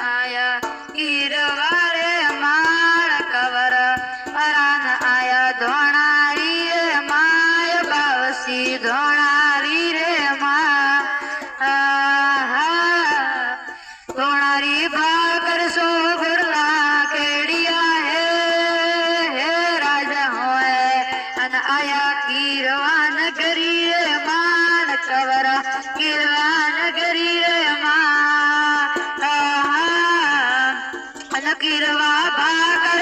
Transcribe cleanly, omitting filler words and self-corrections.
आया गिरवारे माल कवर अरान आया धोणारी रे माय बावसी धोणारी रे मा धोणारी भाकर सो गुरला केड़िया हे राजा होए अन आया गिरवान गरी रे मान कवरा गिरवान गरी रे मा गिरवा भाकर